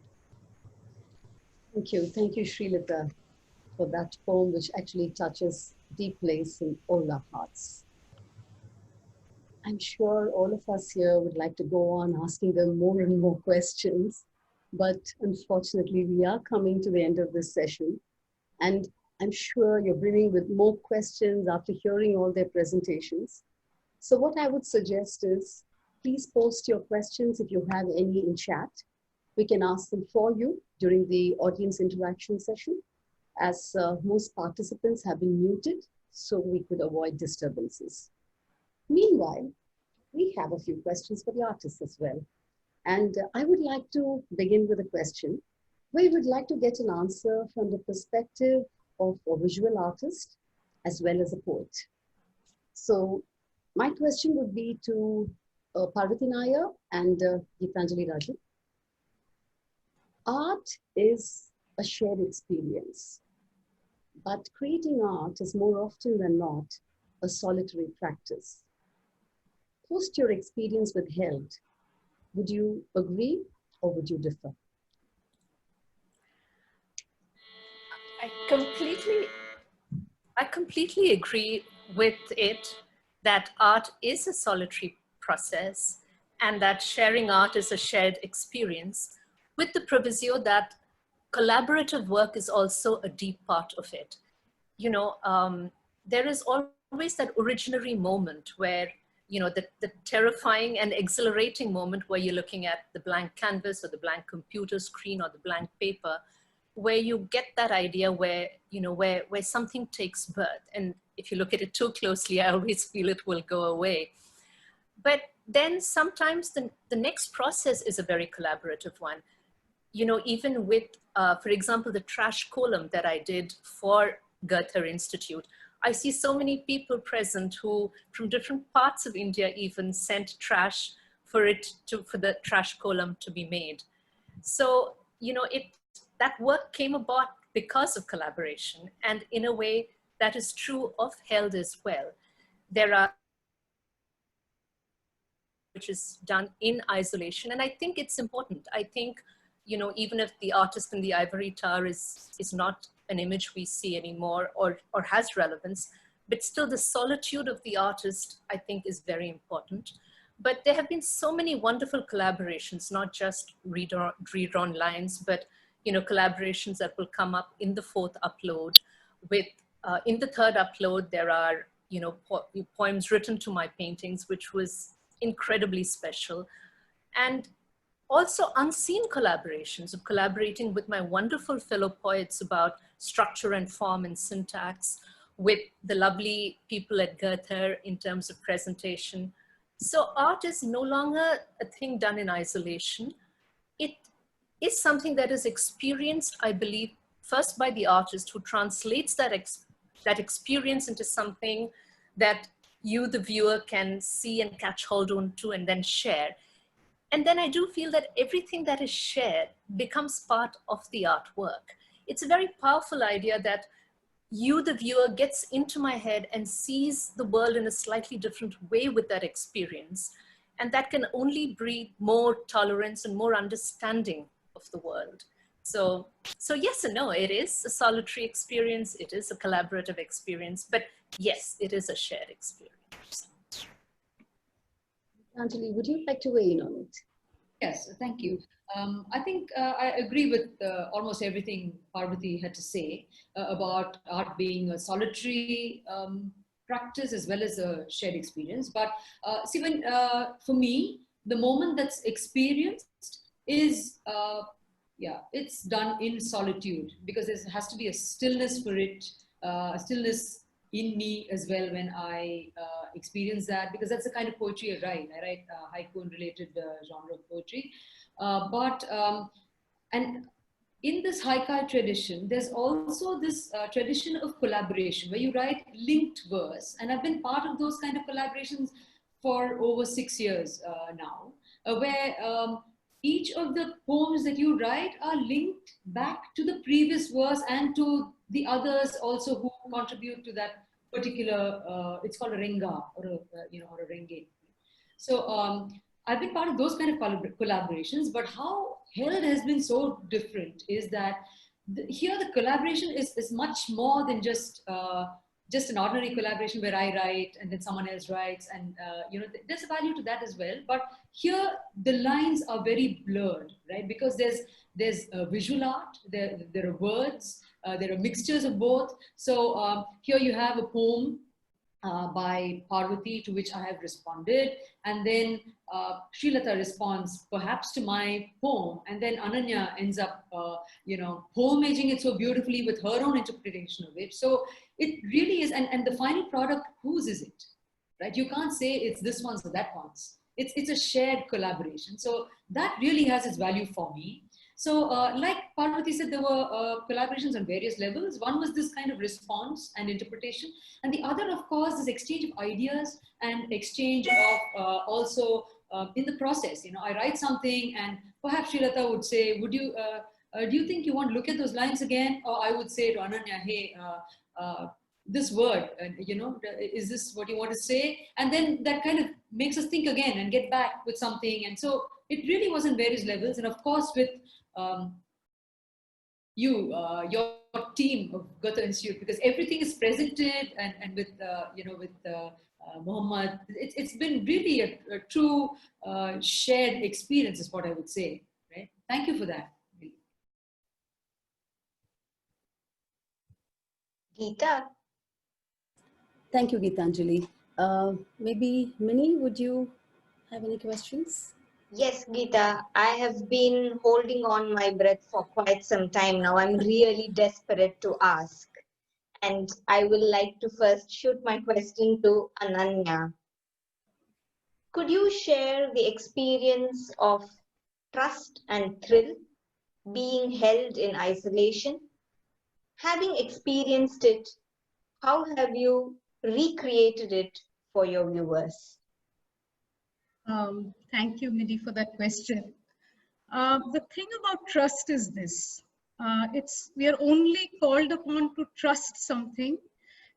Thank you, Srilata, for that poem, which actually touches deep place in all our hearts. I'm sure all of us here would like to go on asking them more and more questions, but unfortunately, we are coming to the end of this session, and I'm sure you're brimming with more questions after hearing all their presentations. So what I would suggest is, please post your questions if you have any in chat. We can ask them for you during the audience interaction session, as most participants have been muted, so we could avoid disturbances. Meanwhile, we have a few questions for the artists as well. And I would like to begin with a question. We would like to get an answer from the perspective of a visual artist as well as a poet. So my question would be to Parvati Nair and Geetanjali Raju. Art is a shared experience, but creating art is more often than not a solitary practice. Post your experience with Held, would you agree or would you differ? I completely agree with it that art is a solitary process and that sharing art is a shared experience, with the proviso that collaborative work is also a deep part of it. You know, there is always that originary moment where, you know, the terrifying and exhilarating moment where you're looking at the blank canvas or the blank computer screen or the blank paper, where you get that idea where, you know, where something takes birth. And if you look at it too closely, I always feel it will go away. But then sometimes the next process is a very collaborative one. You know, even with, for example, the trash column that I did for Goethe-Institut, I see so many people present who, from different parts of India, even sent trash for the trash column to be made. So, you know, that work came about because of collaboration, and in a way that is true of Held as well. There are which is done in isolation, and I think it's important. I think, you know, even if the artist in the ivory tower is not an image we see anymore or has relevance, but still the solitude of the artist, I think, is very important. But there have been so many wonderful collaborations, not just redrawn lines, but, you know, collaborations that will come up in the fourth upload. With in the third upload, there are, you know, poems written to my paintings, which was incredibly special. And also unseen collaborations of collaborating with my wonderful fellow poets about structure and form and syntax, with the lovely people at Goethe in terms of presentation. So art is no longer a thing done in isolation. It is something that is experienced, I believe, first by the artist, who translates that experience into something that you, the viewer, can see and catch hold on to and then share. And then I do feel that everything that is shared becomes part of the artwork. It's a very powerful idea that you, the viewer, gets into my head and sees the world in a slightly different way with that experience. And that can only breed more tolerance and more understanding of the world. So yes and no, it is a solitary experience, it is a collaborative experience, but yes, it is a shared experience. Anjali, would you like to weigh in on it? Yes, thank you. I think I agree with almost everything Parvati had to say about art being a solitary practice as well as a shared experience. But see, when for me, the moment that's experienced is, yeah, it's done in solitude, because there has to be a stillness for it, a stillness in me as well when I experience that, because that's the kind of poetry I write. I write haiku and related genre of poetry. And in this haiku tradition, there's also this tradition of collaboration where you write linked verse. And I've been part of those kind of collaborations for over 6 years now, where each of the poems that you write are linked back to the previous verse and to the others also who contribute to that particular, it's called a renga or a, or a renge. So I've been part of those kind of collaborations, but how Held has been so different is that here the collaboration is much more than just an ordinary collaboration where I write and then someone else writes, and there's a value to that as well. But here the lines are very blurred, right? Because there's visual art, there are words, there are mixtures of both. So here you have a poem by Parvati to which I have responded, and then Srilata responds perhaps to my poem, and then Ananya ends up poemaging it so beautifully with her own interpretation of it. So it really is, and the final product, whose is it, right? You can't say it's this one's or that one's. It's a shared collaboration. So that really has its value for me. So like Parvati said, there were collaborations on various levels. One was this kind of response and interpretation. And the other, of course, is exchange of ideas and exchange of also in the process. I write something and perhaps Srilata would say, do you think you want to look at those lines again? Or I would say to Ananya, hey, this word, is this what you want to say? And then that kind of makes us think again and get back with something. And so it really was on various levels. And of course, with your team of Goethe-Institut, because everything is presented and with, Muhammad, it's been really a true shared experience is what I would say, right? Thank you for that. Geeta? Thank you, Geetanjali. Maybe Minnie, would you have any questions? Yes, Geeta, I have been holding on my breath for quite some time now. I'm really desperate to ask. And I will like to first shoot my question to Ananya. Could you share the experience of trust and thrill being held in isolation? Having experienced it, how have you recreated it for your viewers? Thank you, Midi, for that question. The thing about trust is this. We are only called upon to trust something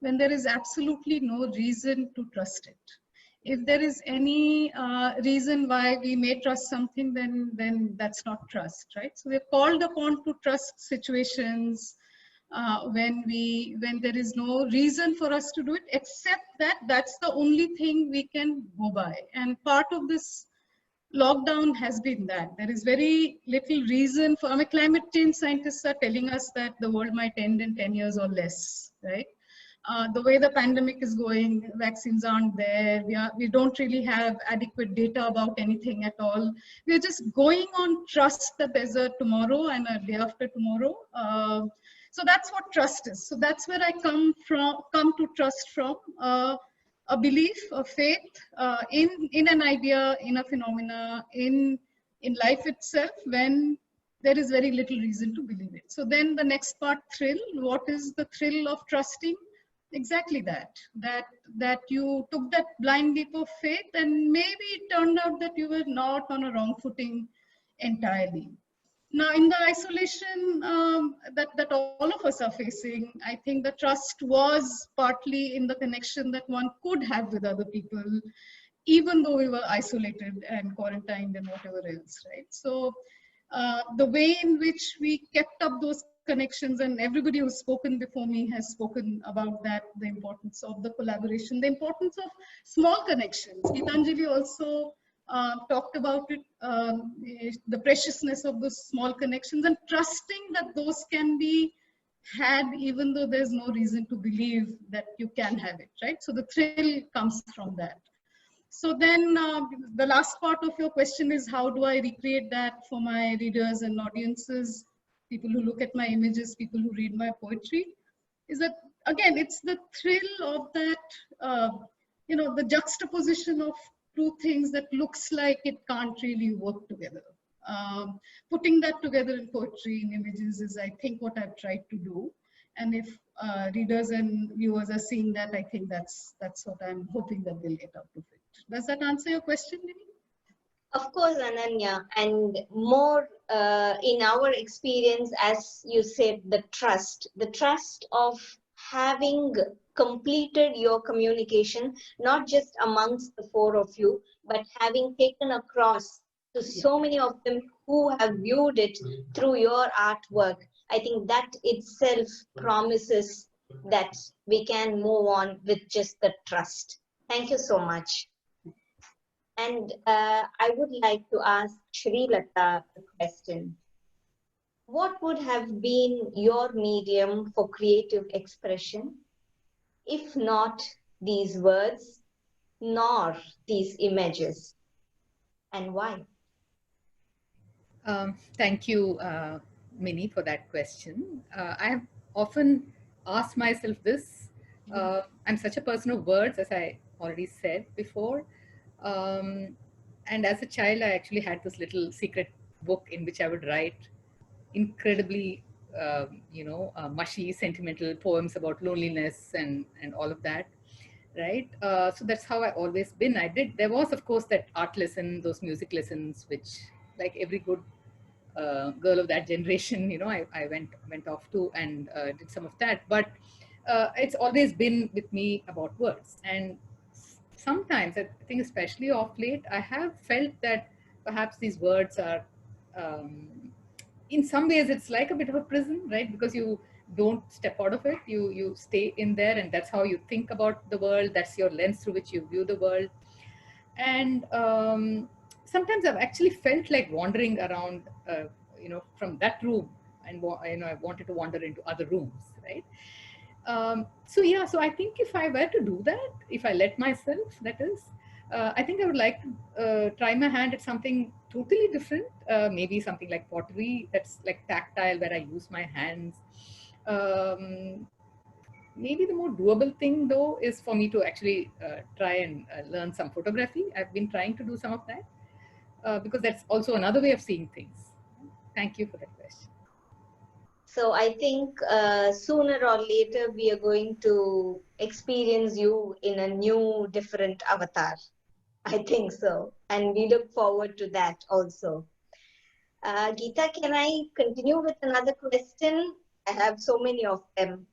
when there is absolutely no reason to trust it. If there is any reason why we may trust something, then that's not trust, right? So we're called upon to trust situations when there is no reason for us to do it, except that that's the only thing we can go by. And part of this lockdown has been that there is very little reason for, I mean, climate change scientists are telling us that the world might end in 10 years or less, right? The way the pandemic is going, vaccines aren't there. We don't really have adequate data about anything at all. We're just going on trust that there's a tomorrow and a day after tomorrow. So that's what trust is. So that's where I come to trust from. A belief, a faith in an idea, in a phenomena, in life itself, when there is very little reason to believe it. So then the next part, thrill. What is the thrill of trusting? Exactly that you took that blind leap of faith, and maybe it turned out that you were not on a wrong footing entirely. Now, in the isolation that all of us are facing, I think the trust was partly in the connection that one could have with other people, even though we were isolated and quarantined and whatever else, right? So the way in which we kept up those connections, and everybody who's spoken before me has spoken about that, the importance of the collaboration, the importance of small connections. Gitanjali also talked about it, the preciousness of those small connections, and trusting that those can be had even though there's no reason to believe that you can have it, right? So the thrill comes from that. So then the last part of your question is, how do I recreate that for my readers and audiences, people who look at my images, people who read my poetry? Is that, again, it's the thrill of that, the juxtaposition of two things that looks like it can't really work together. Putting that together in poetry, in images, is, I think, what I've tried to do. And if readers and viewers are seeing that, I think that's what I'm hoping that they'll get out of it. Does that answer your question, Vinny? Of course, Ananya, and more in our experience, as you said, the trust of having completed your communication, not just amongst the four of you, but having taken across to so many of them who have viewed it through your artwork. I think that itself promises that we can move on with just the trust. Thank you so much. And I would like to ask Srilata a question. What would have been your medium for creative expression, if not these words, nor these images, and why? Thank you, Minnie, for that question. I have often asked myself this. I'm such a person of words, as I already said before. And as a child, I actually had this little secret book in which I would write incredibly, mushy, sentimental poems about loneliness and all of that. Right. So that's how I always been. There was, of course, that art lesson, those music lessons, which, like every good girl of that generation, I went off to and did some of that. But it's always been with me about words. And sometimes, I think especially of late, I have felt that perhaps these words are, in some ways, it's like a bit of a prison, right? Because you don't step out of it. You stay in there, and that's how you think about the world. That's your lens through which you view the world. And sometimes I've actually felt like wandering around, from that room, and I wanted to wander into other rooms, right? So yeah, so I think if I were to do that, if I let myself, that is, I think I would like to try my hand at something totally different. Maybe something like pottery, that's like tactile, where I use my hands. Um, Maybe the more doable thing though is for me to actually try and learn some photography. I've been trying to do some of that because that's also another way of seeing things. Thank you for that question. So I think sooner or later we are going to experience you in a new, different avatar. I think so. And we look forward to that also. Geeta, can I continue with another question? I have so many of them.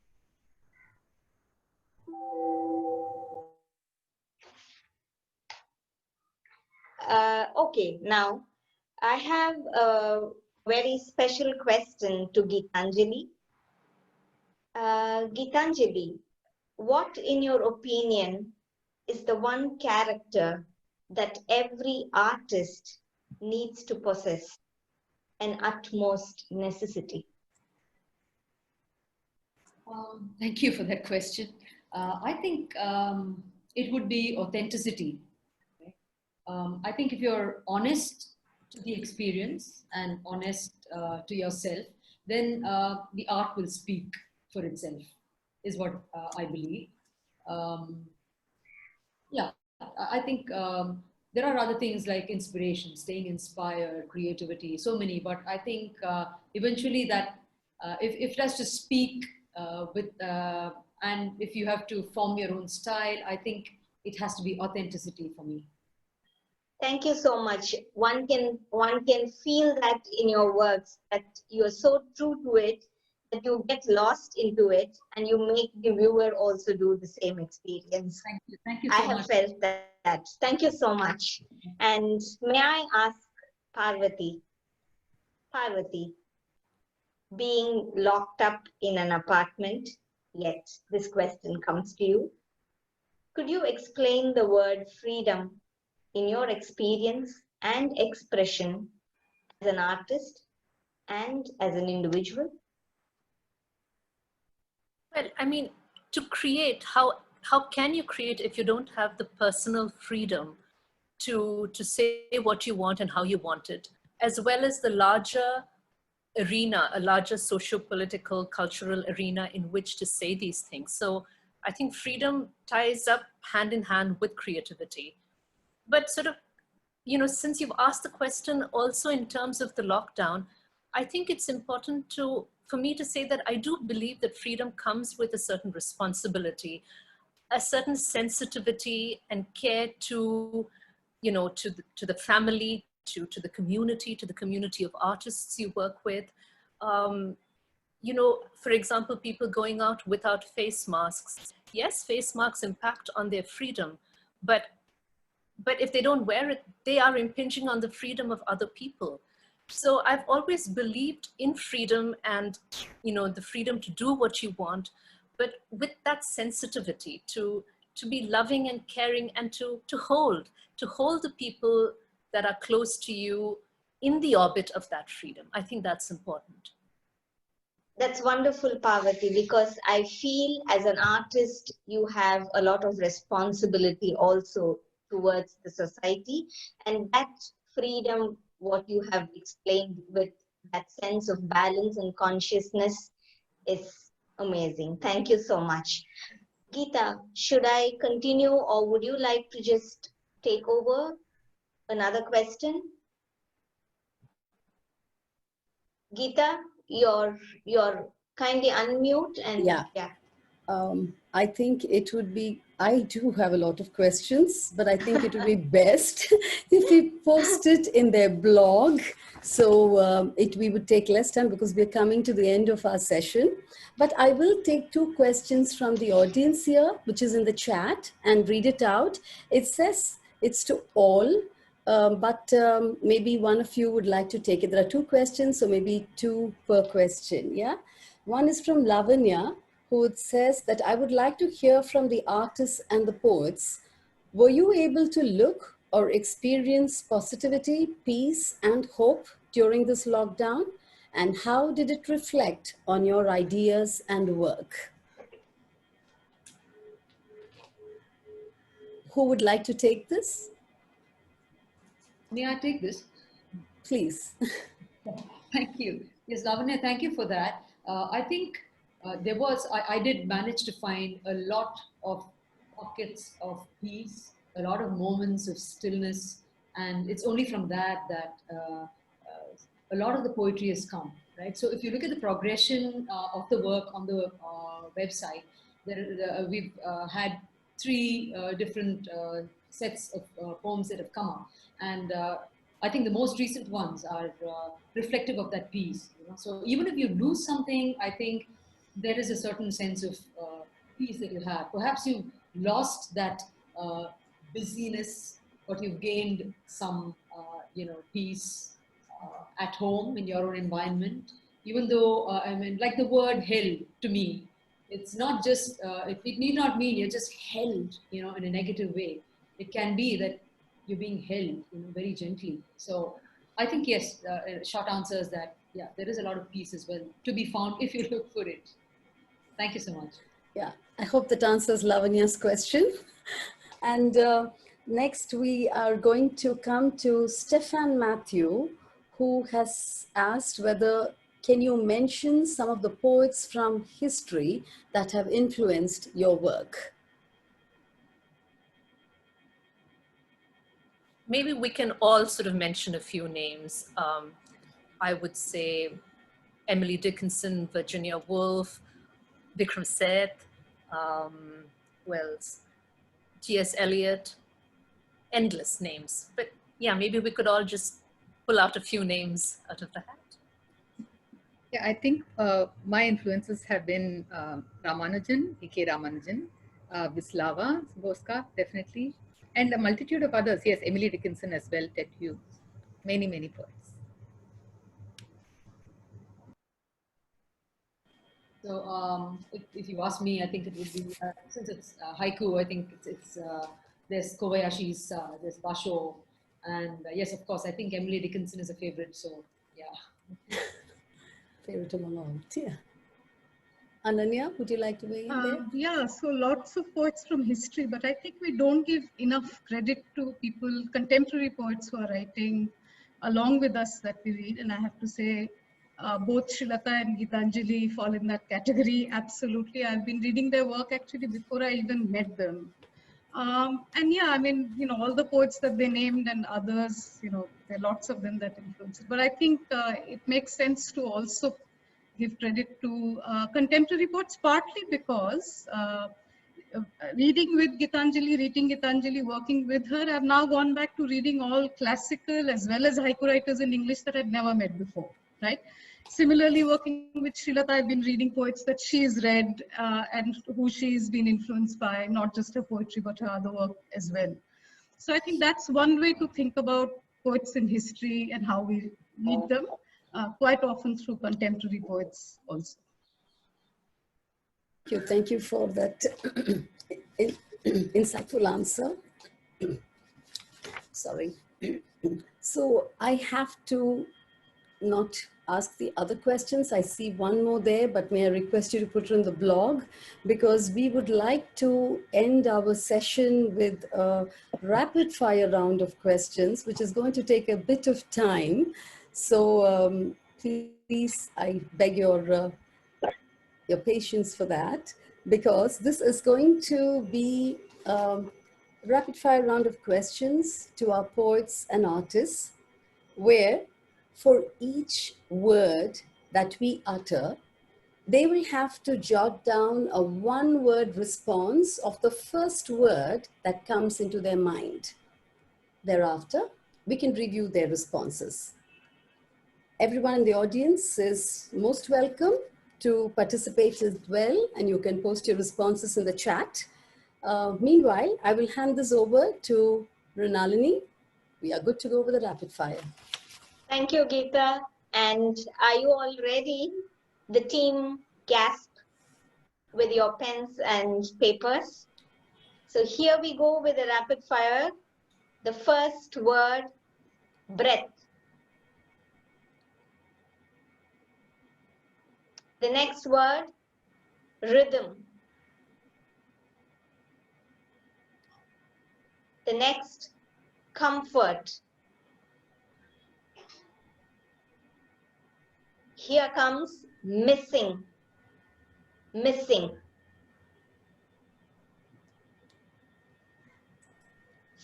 Okay, now I have a very special question to Geetanjali. Geetanjali, what, in your opinion, is the one character that every artist needs to possess, an utmost necessity? Thank you for that question. I think it would be authenticity. Right? I think if you're honest to the experience and honest to yourself, then the art will speak for itself, is what I believe. Um, yeah, I think there are other things like inspiration, staying inspired, creativity, so many. But I think eventually that if it has to speak with and if you have to form your own style, I think it has to be authenticity for me. Thank you so much. One can feel that in your works, that you're so true to it that you get lost into it and you make the viewer also do the same experience. Thank you. Thank you I so have much. felt that. Thank you so much. And may I ask Parvati, Parvati, being locked up in an apartment, yet this question comes to you. Could you explain the word freedom in your experience and expression as an artist and as an individual? Well, I mean, to create, how can you create if you don't have the personal freedom to say what you want and how you want it, as well as the larger arena, a larger socio-political, cultural arena in which to say these things. So I think freedom ties up hand in hand with creativity. But sort of, since you've asked the question also in terms of the lockdown, I think it's important for me to say that I do believe that freedom comes with a certain responsibility, a certain sensitivity and care to, to the family, to the community of artists you work with. Um, for example, people going out without face masks. Yes, face masks impact on their freedom, but if they don't wear it, they are impinging on the freedom of other people. So I've always believed in freedom and, the freedom to do what you want, but with that sensitivity to be loving and caring and to hold the people that are close to you in the orbit of that freedom. I think that's important. That's wonderful, Parvati, because I feel as an artist, you have a lot of responsibility also towards the society. And that freedom, what you have explained with that sense of balance and consciousness, is amazing. Thank you so much. Geeta, should I continue or would you like to just take over another question? Geeta, you're kindly unmute and Yeah. I think it would be, I do have a lot of questions, but I think it would be best if we post it in their blog. So we would take less time because we're coming to the end of our session. But I will take two questions from the audience here, which is in the chat, and read it out. It says it's to all. But maybe one of you would like to take it. There are two questions, so maybe two per question, yeah? One is from Lavanya, who says that I would like to hear from the artists and the poets. Were you able to look or experience positivity, peace, and hope during this lockdown? And how did it reflect on your ideas and work? who would like to take this? May I take this? Please. Thank you. Yes, Lavanya, thank you for that. I think I did manage to find a lot of pockets of peace, a lot of moments of stillness, and it's only from that a lot of the poetry has come, right? So if you look at the progression of the work on the website, we've had three different sets of poems that have come up, and I think the most recent ones are reflective of that piece. You know? So even if you lose something, I think there is a certain sense of peace that you have. Perhaps you lost that uh, busyness, but you've gained some, peace at home in your own environment. Even though, I mean, like the word held to me, it's not just, it need not mean you're just held, in a negative way. It can be that you're being held, very gently. So I think, yes, short answer is that, yeah, there is a lot of peace as well to be found if you look for it. Thank you so much. Yeah, I hope that answers Lavanya's question. And next we are going to come to Stefan Matthew, who has asked whether can you mention some of the poets from history that have influenced your work? Maybe we can all sort of mention a few names. I would say Emily Dickinson, Virginia Woolf, Vikram Seth, who else? T.S. Eliot, endless names. But yeah, maybe we could all just pull out a few names out of the hat. Yeah, I think my influences have been Ramanujan, E.K. Ramanujan, Wisława Szymborska, definitely, and a multitude of others. Yes, Emily Dickinson as well, Ted Hughes, many, many poets. So if you ask me, I think it would be, since it's haiku, I think there's Kobayashi's, there's Basho, and yes, of course, I think Emily Dickinson is a favorite, so yeah. Favorite among all, yeah. Ananya, would you like to weigh in there? Yeah, so lots of poets from history, but I think we don't give enough credit to people, contemporary poets who are writing along with us that we read. And I have to say, both Srilata and Gitanjali fall in that category. Absolutely. I've been reading their work actually before I even met them. And yeah, I mean, all the poets that they named and others, there are lots of them that influence it. But I think it makes sense to also give credit to contemporary poets, partly because reading with Gitanjali, reading Gitanjali, working with her, I've now gone back to reading all classical as well as haiku writers in English that I'd never met before, right? Similarly, working with Srilata, I've been reading poets that she's read and who she's been influenced by, not just her poetry, but her other work as well. So I think that's one way to think about poets in history and how we read them, quite often through contemporary poets also. Thank you for that insightful answer. Sorry. So I have to not ask the other questions. I see one more there, but may I request you to put it on the blog, because we would like to end our session with a rapid fire round of questions, which is going to take a bit of time. So please, I beg your patience for that, because this is going to be a rapid fire round of questions to our poets and artists, where for each word that we utter, they will have to jot down a one-word response of the first word that comes into their mind. Thereafter, we can review their responses. Everyone in the audience is most welcome to participate as well, and you can post your responses in the chat. Meanwhile, I will hand this over to Mrinalini. We are good to go with the rapid fire. Thank you, Geeta. And are you all ready? The team gasp with your pens and papers. So here we go with the rapid fire. The first word, breath. The next word, rhythm. The next, comfort. Here comes missing, missing.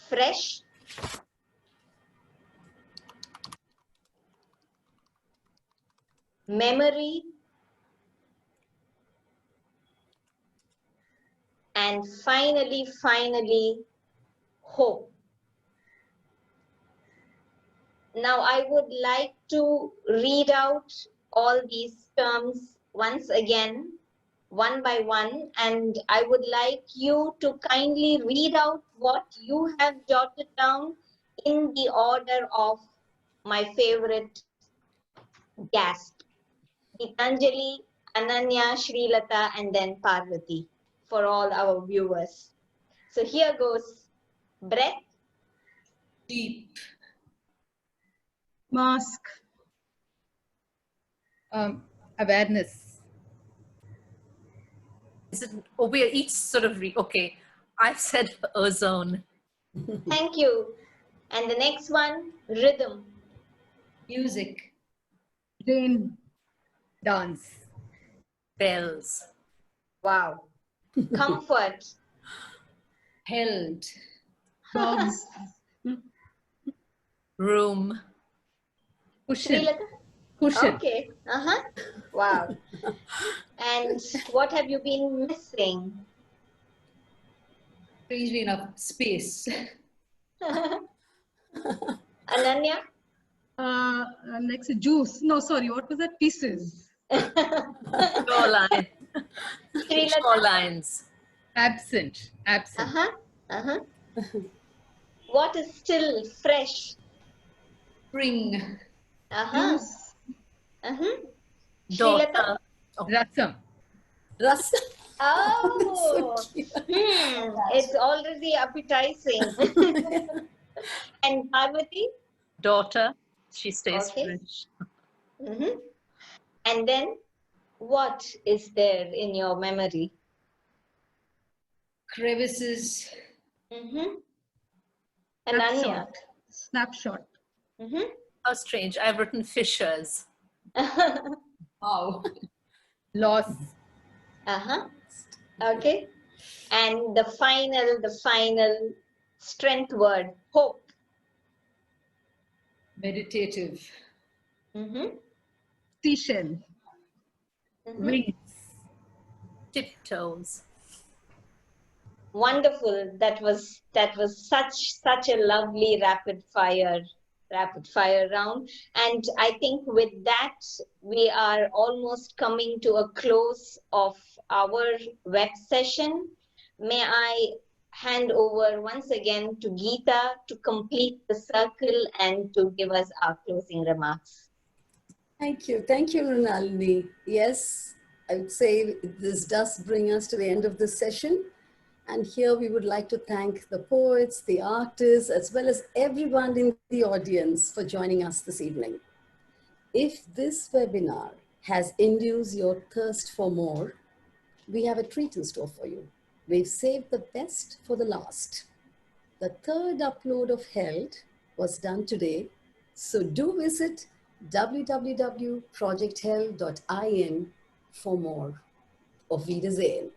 Fresh, memory, and finally, hope. Now I would like to read out all these terms once again, one by one, and I would like you to kindly read out what you have jotted down in the order of my favorite gasp. Gitanjali, Ananya, Srilata, and then Parvati for all our viewers. So here goes breath, Deep. Mask. Awareness. Is it, oh, we are each sort of, okay. I've said ozone. thank you. And the next one, rhythm, Music. Rain. Dance. Bells. wow. Comfort, Held. Dogs. Room. Cushion. Srilata? Cushion. Okay, wow. And what have you been missing? Strangely enough, space. Ananya? Next, juice. No, sorry, what was that? Pieces. Shoreline. Srilata? Shorelines. Absent. Absent. What is still fresh? Spring. Juice. Srilata? Daughter. Oh, Rasam. Rasa. Oh, So cute. it's already appetizing. And Parvati? daughter. She stays Okay. fresh. And then, what is there in your memory? Crevices. Ananya? Snapshot. How strange. I've written fissures. Wow. Loss. Okay. And the final strength word, hope. Meditative. Seashell. Wings. Tiptoes. Wonderful. That was such a lovely rapid fire round. And I think with that, we are almost coming to a close of our web session. May I hand over once again to Geeta to complete the circle and to give us our closing remarks. Thank you, Mrinalini. Yes, I would say this does bring us to the end of this session. And here we would like to thank the poets, the artists, as well as everyone in the audience for joining us this evening. If this webinar has induced your thirst for more, we have a treat in store for you. We've saved the best for the last. The third upload of Held was done today, so do visit www.projectheld.in for more. Auf Wiedersehen.